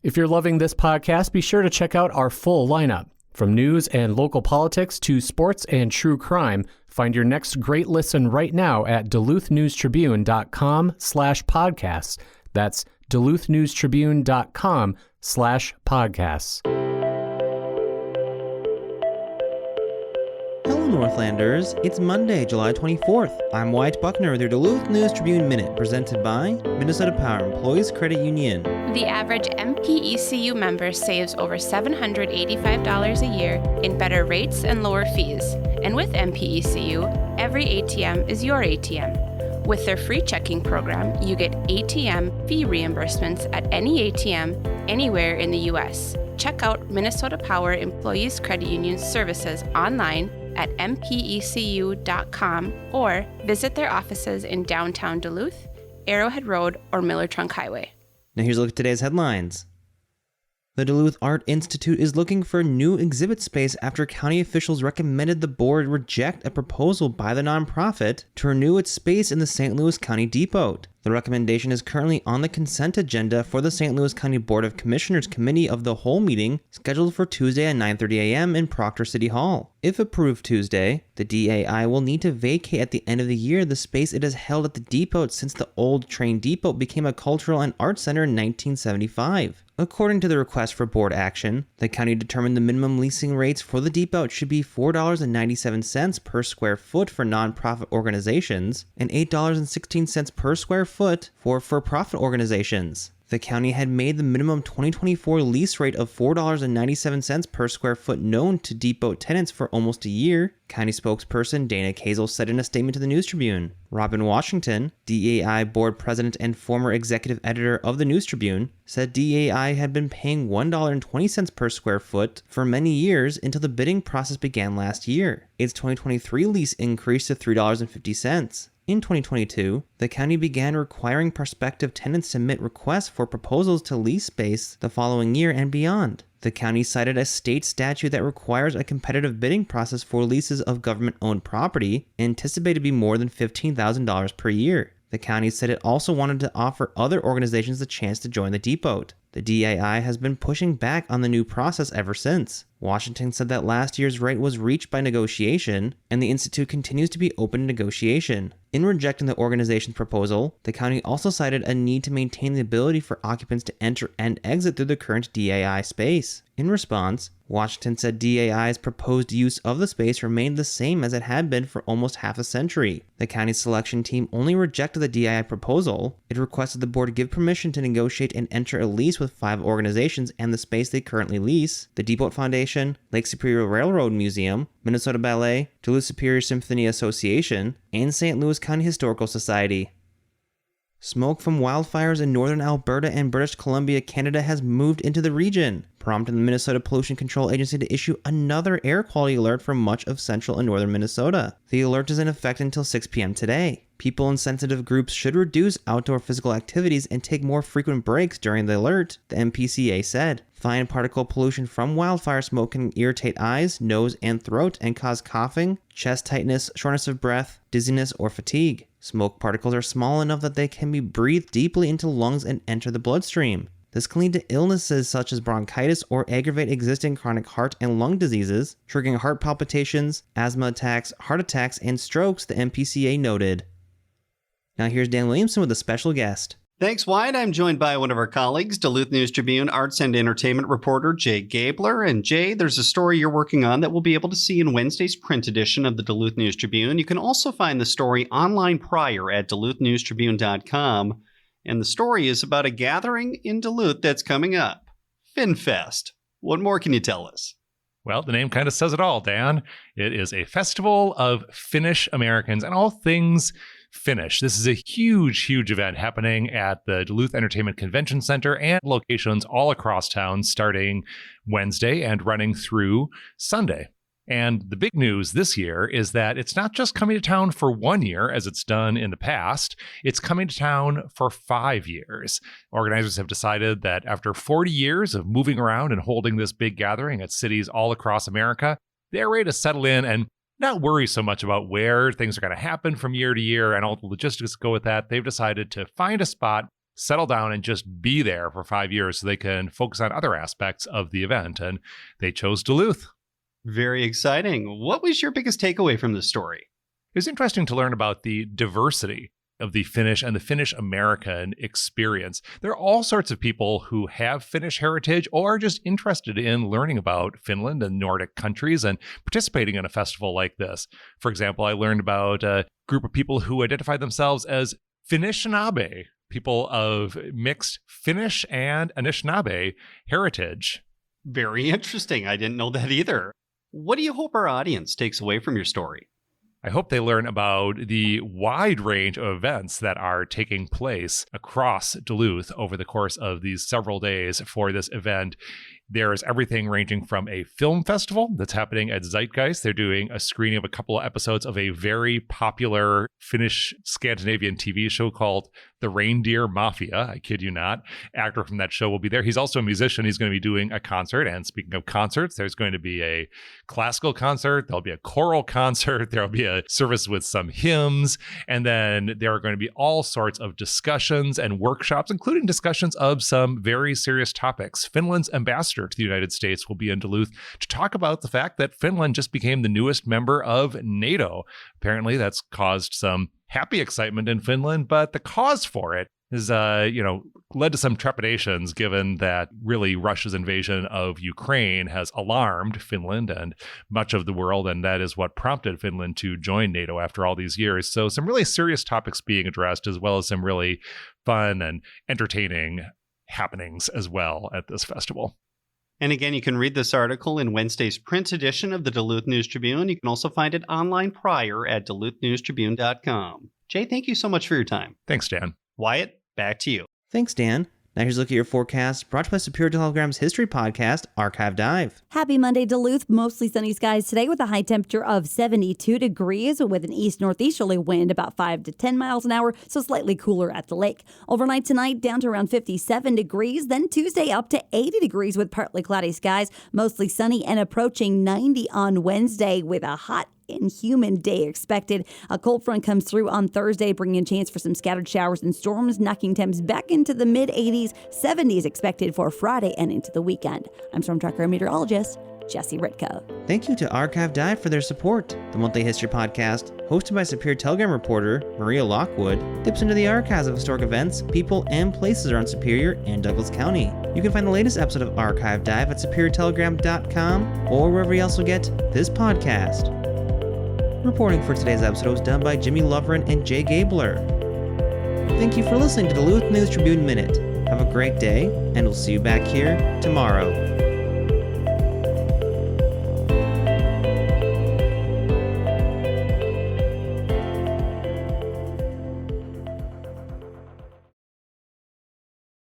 If you're loving this podcast, be sure to check out our full lineup. From news and local politics to sports and true crime, find your next great listen right now at duluthnewstribune.com/podcasts. That's duluthnewstribune.com/podcasts. Hello, Northlanders. It's Monday, July 24th. I'm Wyatt Buckner with your Duluth News Tribune Minute, presented by Minnesota Power Employees Credit Union. The average MPECU member saves over $785 a year in better rates and lower fees. And with MPECU, every ATM is your ATM. With their free checking program, you get ATM fee reimbursements at any ATM anywhere in the U.S. Check out Minnesota Power Employees Credit Union's services online at mpecu.com or visit their offices in downtown Duluth, Arrowhead Road, or Miller Trunk Highway. Now here's a look at today's headlines. The Duluth Art Institute is looking for new exhibit space after county officials recommended the board reject a proposal by the nonprofit to renew its space in the St. Louis County Depot. The recommendation is currently on the consent agenda for the St. Louis County Board of Commissioners Committee of the Whole meeting scheduled for Tuesday at 9:30 a.m. in Proctor City Hall. If approved Tuesday, the DAI will need to vacate at the end of the year the space it has held at the depot since the old train depot became a cultural and arts center in 1975. According to the request for board action, the county determined the minimum leasing rates for the depot should be $4.97 per square foot for nonprofit organizations and $8.16 per square foot for for-profit organizations. The county had made the minimum 2024 lease rate of $4.97 per square foot known to depot tenants for almost a year, county spokesperson Dana Kazel said in a statement to the News Tribune. Robin Washington, DAI board president and former executive editor of the News Tribune, said DAI had been paying $1.20 per square foot for many years until the bidding process began last year. Its 2023 lease increased to $3.50. In 2022, the county began requiring prospective tenants to submit requests for proposals to lease space the following year and beyond. The county cited a state statute that requires a competitive bidding process for leases of government-owned property, anticipated to be more than $15,000 per year. The county said it also wanted to offer other organizations the chance to join the depot. The DAI has been pushing back on the new process ever since. Washington said that last year's rate was reached by negotiation, and the Institute continues to be open to negotiation. In rejecting the organization's proposal, the county also cited a need to maintain the ability for occupants to enter and exit through the current DAI space. In response, Washington said DAI's proposed use of the space remained the same as it had been for almost half a century. The county's selection team only rejected the DAI proposal. It requested the board give permission to negotiate and enter a lease with 5 organizations and the space they currently lease: the Depot Foundation, Lake Superior Railroad Museum, Minnesota Ballet, Duluth Superior Symphony Association, and St. Louis County Historical Society. Smoke from wildfires in northern Alberta and British Columbia, Canada has moved into the region, prompting the Minnesota Pollution Control Agency to issue another air quality alert for much of central and northern Minnesota. The alert is in effect until 6 p.m. today. People in sensitive groups should reduce outdoor physical activities and take more frequent breaks during the alert, the MPCA said. Fine particle pollution from wildfire smoke can irritate eyes, nose, and throat and cause coughing, chest tightness, shortness of breath, dizziness, or fatigue. Smoke particles are small enough that they can be breathed deeply into lungs and enter the bloodstream. This can lead to illnesses such as bronchitis or aggravate existing chronic heart and lung diseases, triggering heart palpitations, asthma attacks, heart attacks, and strokes, the MPCA noted. Now here's Dan Williamson with a special guest. Thanks, Wyatt. I'm joined by one of our colleagues, Duluth News Tribune arts and entertainment reporter Jay Gabler. And Jay, there's a story you're working on that we'll be able to see in Wednesday's print edition of the Duluth News Tribune. You can also find the story online prior at duluthnewstribune.com. And the story is about a gathering in Duluth that's coming up, FinFest. What more can you tell us? Well, the name kind of says it all, Dan. It is a festival of Finnish Americans and all things Finnish. This is a huge event happening at the Duluth Entertainment Convention Center and locations all across town starting Wednesday and running through Sunday. And the big news this year is that it's not just coming to town for 1 year, as it's done in the past. It's coming to town for 5 years. Organizers have decided that after 40 years of moving around and holding this big gathering at cities all across America, they're ready to settle in and not worry so much about where things are going to happen from year to year and all the logistics go with that. They've decided to find a spot settle down and just be there for 5 years so they can focus on other aspects of the event. And they chose Duluth. Very exciting. What was your biggest takeaway from this story? It was interesting to learn about the diversity of the Finnish and the Finnish American experience. There are all sorts of people who have Finnish heritage or are just interested in learning about Finland and Nordic countries and participating in a festival like this. For example, I learned about a group of people who identify themselves as Anishinaabe, people of mixed Finnish and Anishinaabe heritage. Very interesting. I didn't know that either. What do you hope our audience takes away from your story? I hope they learn about the wide range of events that are taking place across Duluth over the course of these several days for this event. There is everything ranging from a film festival that's happening at Zeitgeist. They're doing a screening of a couple of episodes of a very popular Finnish Scandinavian TV show called The Reindeer Mafia. I kid you not. Actor from that show will be there. He's also a musician. He's going to be doing a concert. And speaking of concerts, there's going to be a classical concert. There'll be a choral concert. There'll be a service with some hymns. And then there are going to be all sorts of discussions and workshops, including discussions of some very serious topics. Finland's ambassador to the United States will be in Duluth to talk about the fact that Finland just became the newest member of NATO. Apparently, that's caused some happy excitement in Finland, but the cause for it is, led to some trepidations given that really Russia's invasion of Ukraine has alarmed Finland and much of the world, and that is what prompted Finland to join NATO after all these years. So some really serious topics being addressed, as well as some really fun and entertaining happenings as well at this festival. And again, you can read this article in Wednesday's print edition of the Duluth News Tribune. You can also find it online prior at duluthnewstribune.com. Jay, thank you so much for your time. Thanks, Dan. Wyatt, back to you. Thanks, Dan. Now here's a look at your forecast, brought to you by Superior Telegram's history podcast, Archive Dive. Happy Monday, Duluth. Mostly sunny skies today with a high temperature of 72 degrees with an east-northeasterly wind about 5 to 10 miles an hour, so slightly cooler at the lake. Overnight tonight, down to around 57 degrees. Then Tuesday up to 80 degrees with partly cloudy skies, mostly sunny and approaching 90 on Wednesday with a hot and humid day expected. A cold front comes through on Thursday, bringing a chance for some scattered showers and storms, knocking temps back into the mid-80s. 70s expected for Friday and into the weekend. I'm Storm Tracker meteorologist Jesse Ritko. Thank you to Archive Dive for their support. The monthly history podcast, hosted by Superior Telegram reporter Maria Lockwood, dips into the archives of historic events, people, and places around Superior and Douglas County. You can find the latest episode of Archive Dive at superiortelegram.com or wherever you also get this podcast. Reporting for today's episode was done by Jimmy Lovren and Jay Gabler. Thank you for listening to Duluth News Tribune Minute. Have a great day, and we'll see you back here tomorrow.